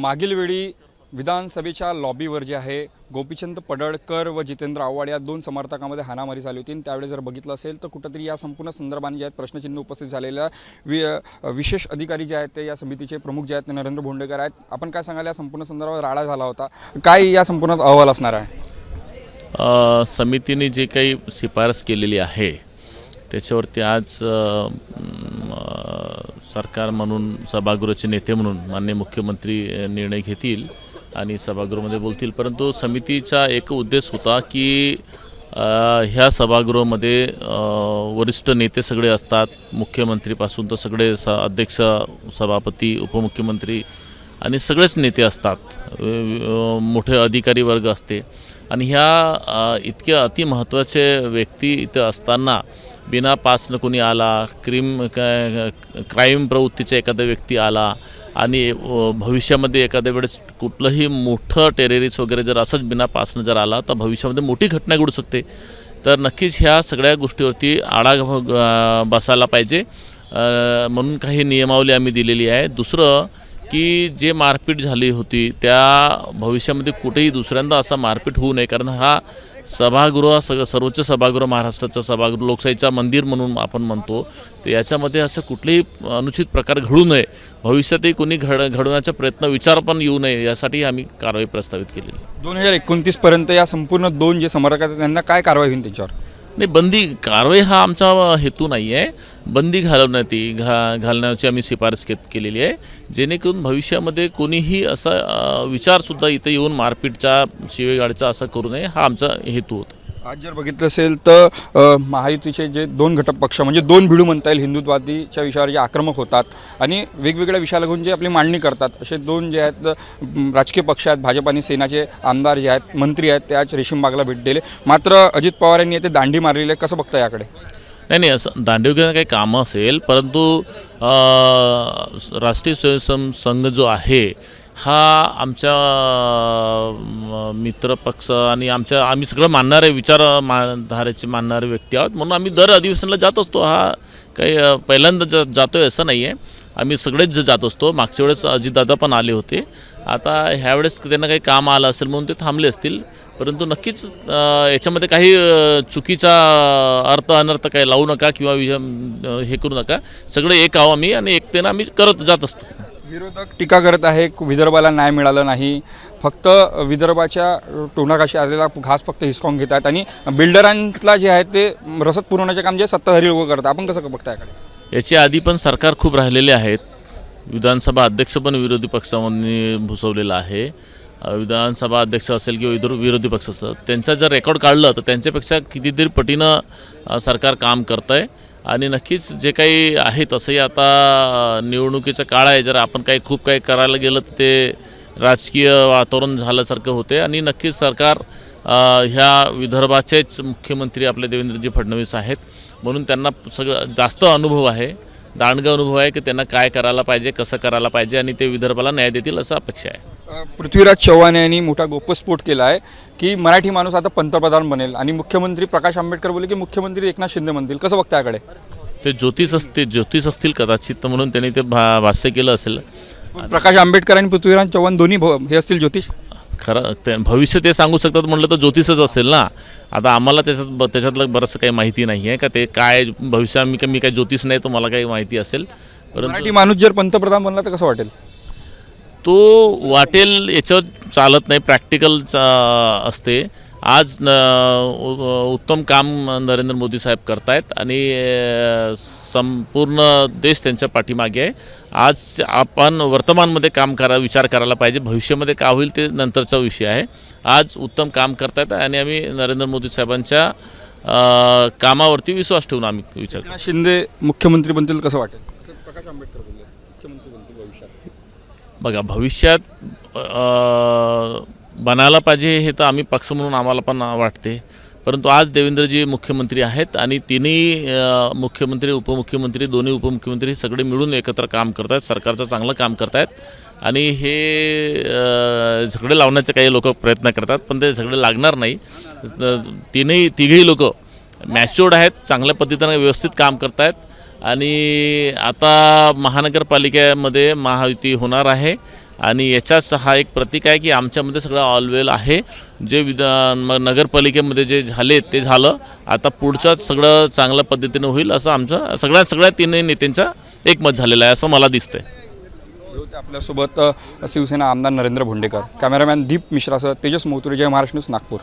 मागील वेळी विधानसभेच्या लॉबीवर जे आहे गोपीचंद पडळकर व जितेंद्र आव्हाड या दोन समर्थकांमध्ये हाणामारी झाली होती। त्यावेळी जर बघितलं असेल तर कुठेतरी या संपूर्ण संदर्भाने जे आहेत प्रश्नचिन्ह उपस्थित झालेल्या विशेष अधिकारी जे आहेत ते या समितीचे प्रमुख जे आहेत ते नरेंद्र भोंडेकर आहेत। आपण काय सांगाल या संपूर्ण संदर्भात राडा झाला होता, काय या संपूर्ण अहवाल असणार आहे? समितीने जे काही शिफारस केलेली आहे त्याच्यावरती आज सरकार म्हणून सभागृहाचे नेते म्हणून माननीय मुख्यमंत्री निर्णय घेतील आणि सभागृहामध्ये बोलतील। परंतु समितीचा एक उद्देश होता की ह्या सभागृहामध्ये वरिष्ठ नेते सगळे असतात, मुख्यमंत्रीपासून तर सगळे अध्यक्ष, सभापती, उपमुख्यमंत्री आणि सगळेच नेते असतात, मोठे अधिकारी वर्ग असते आणि ह्या इतक्या अतिमहत्त्वाचे व्यक्ती इथं असताना बिना पासनं कोणी आला, क्राईम प्रवृत्तीचा एखादा व्यक्ती आला आणि भविष्यामध्ये एखाद्या वेळेस कुठलंही मोठं टेररिस्ट वगैरे जर असंच बिना पासनं जर आला तर भविष्यामध्ये मोठी घटना घडू शकते। तर नक्कीच ह्या सगळ्या गोष्टीवरती आळा बसायला पाहिजे म्हणून काही नियमावली आम्ही दिलेली आहे। दुसरं की जे मारपीट झाली होती त्या भविष्यामध्ये कुठेही दुसऱ्यांदा असा मारपीट होऊ नये, कारण हा सभागृह सर्वोच्च सभागृह, महाराष्ट्राचं सभागृह, लोकशाहीचा मंदिर म्हणून आपण म्हणतो, तर याच्यामध्ये असं कुठलेही अनुचित प्रकार घडू नये, भविष्यातही कोणी घडवण्याचा प्रयत्न विचार पण येऊ नये, यासाठी आम्ही कारवाई प्रस्तावित केली। 2029 पर्यंत या संपूर्ण दोन जे समर्थक आहेत त्यांना काय कारवाई होईल त्याच्यावर? नाही, बंदी कारवाई हा आमचा हेतू नाही आहे, बंदी घालण्याची आम्ही शिफारस केलेली आहे, जेणेकरून भविष्यामध्ये कोणीही असा विचारसुद्धा इथं येऊन मारपीटचा, शिवेगाळीचा असं करू नये, हा आमचा हेतू होता। आज जर बघितलं असेल तर महायुतीचे जे दोन घटक पक्ष म्हणजे दोन भिडू म्हणता येईल, हिंदुत्ववादीच्या विषयावर जे आक्रमक होतात आणि वेगवेगळ्या विषयाला घेऊन जे आपली मांडणी करतात, असे दोन जे आहेत राजकीय पक्ष आहेत, भाजप आणि सेनाचे आमदार जे आहेत, मंत्री आहेत, ते आज रेशीमबागला भेट दिले। मात्र अजित पवार यांनी ते दांडी मारलेली आहे, कसं बघता याकडे? नाही, असं दांडी वगैरे काही कामं असेल, परंतु राष्ट्रीय स्वयंसेवक संघ जो आहे हा आमच्या मित्रपक्ष आणि आम्ही सगळं मानणारे विचारधारेचे मानणारे व्यक्ती आहोत, म्हणून आम्ही दर अधिवेशनाला जात असतो। हा काही पहिल्यांदा जातो आहे असं नाही आहे, आम्ही सगळेच जात असतो। मागच्या वेळेस अजितदादा पण आले होते, आता ह्यावेळेस त्यांना काही काम आलं असेल म्हणून ते थांबले असतील, परंतु नक्कीच याच्यामध्ये काही चुकीचा अर्थ अनर्थ काही लावू नका किंवा हे करू नका, सगळे एक आहो आम्ही आणि एकतेनं आम्ही करत जात असतो। विरोधक टीका करत आहे विदर्भाला न्याय मिळाला नाही, फक्त विदर्भाच्या तोंडाकाशी आलेला घास फक्त हिसकावून घेत आहेत आणि बिल्डरांना जे आहे ते रसद पुरवण्याचे काम जे सत्ताधारी लोक करतात, आपण कसं बघताय याकडे? याच्या आधी पण सरकार खूप राहिलेले आहेत, विधानसभा अध्यक्ष पण विरोधी पक्षांनी भुसवलेला आहे, विधानसभा अध्यक्ष असेल किंवा विरोधी पक्ष असेल, त्यांचा जर रेकॉर्ड काढलं तर त्यांच्यापेक्षा कितीतरी पटीनं सरकार काम करतं आहे आणि नक्कीच जे काही आहे तसंही आता निवडणुकीचा काळ आहे, जर आपण खूप काही करायला गेलं तर ते राजकीय वातावरण झाल्यासारखं होते आणि नक्कीच सरकार ह्या विदर्भाचेच मुख्यमंत्री आपले देवेंद्रजी फडणवीस आहेत, म्हणून त्यांना सगळं जास्त अनुभव आहे, दांडगा अनुभव आहे की त्यांना काय करायला पाहिजे, कसं करायला पाहिजे आणि ते विदर्भाला न्याय देतील असं अपेक्षा आहे। पृथ्वीराज चव्हाण यांनी मोठा गौप्यस्फोट केला आहे की मराठी माणूस आता पंतप्रधान बनेल आणि मुख्यमंत्री प्रकाश आंबेडकर बोलले की मुख्यमंत्री एकनाथ शिंदे म्हणतील, कसं बघता याकडे? ते ज्योतिष असतील कदाचित म्हणून त्यांनी ते भाष्य केलं असेल। प्रकाश आंबेडकर आणि पृथ्वीराज चव्हाण दोन्ही हे असतील ज्योतिष? खरं भविष्य ते सांगू शकतात म्हटलं तर ज्योतिषच असेल ना। आता आम्हाला त्याच्यातलं बरंचसं काही माहिती नाही आहे का ते काय भविष्य, मी काय ज्योतिष नाही, तो मला काही माहिती असेल, परंतु मराठी माणूस जर पंतप्रधान बनला तर कसं वाटेल? तो वाटेल याच्यावर चालत नाही, प्रॅक्टिकल असते। आज उत्तम काम नरेंद्र मोदी साहेब करतायत आणि संपूर्ण देश त्यांच्या पाठीमागे आहे। आज आपण वर्तमानमध्ये विचार करायला पाहिजे, भविष्यामध्ये काय होईल ते नंतरचा विषय आहे। आज उत्तम काम करतायत आणि आम्ही नरेंद्र मोदी साहेबांच्या कामावरती विश्वास ठेवून आम्ही विचार करतो। शिंदे मुख्यमंत्री बनतील कसं वाटेल? प्रकाश आंबेडकर बोलले मुख्यमंत्री बनतील भविष्यात। बघा, भविष्यात बनायला पाहिजे हे तर आम्ही पक्ष म्हणून आम्हाला पण वाटते, परंतु आज देवेंद्रजी मुख्यमंत्री आहेत आणि तिन्ही मुख्यमंत्री, उपमुख्यमंत्री, दोन्ही उपमुख्यमंत्री सगळे मिळून एकत्र काम करत आहेत, सरकारचं चांगलं काम करत आहेत आणि हे झगडे लावण्याचे काही लोक प्रयत्न करतात, पण ते झगडे लागणार नाही। तिघही लोक मॅच्युअर्ड आहेत, चांगल्या पद्धतीने व्यवस्थित काम करत आहेत आणि आता महानगरपालिकेमध्ये महायुती होणार आहे आणि याचाच हा एक प्रतीक आहे की आमच्यामध्ये सगळं ऑलवेल आहे. जे नगरपालिकेमध्ये जे झाले ते झालं, आता पुढचंच सगळं चांगल्या पद्धतीनं होईल असं आमचं सगळ्या तीनही नेत्यांचा एकमत झालेलं आहे असं मला दिसतंय. आपल्यासोबत शिवसेना आमदार नरेंद्र भोंडेकर, कॅमेरामॅन दीप मिश्रासह तेजस मोतुरे, जय महाराष्ट्र न्यूज, नागपूर.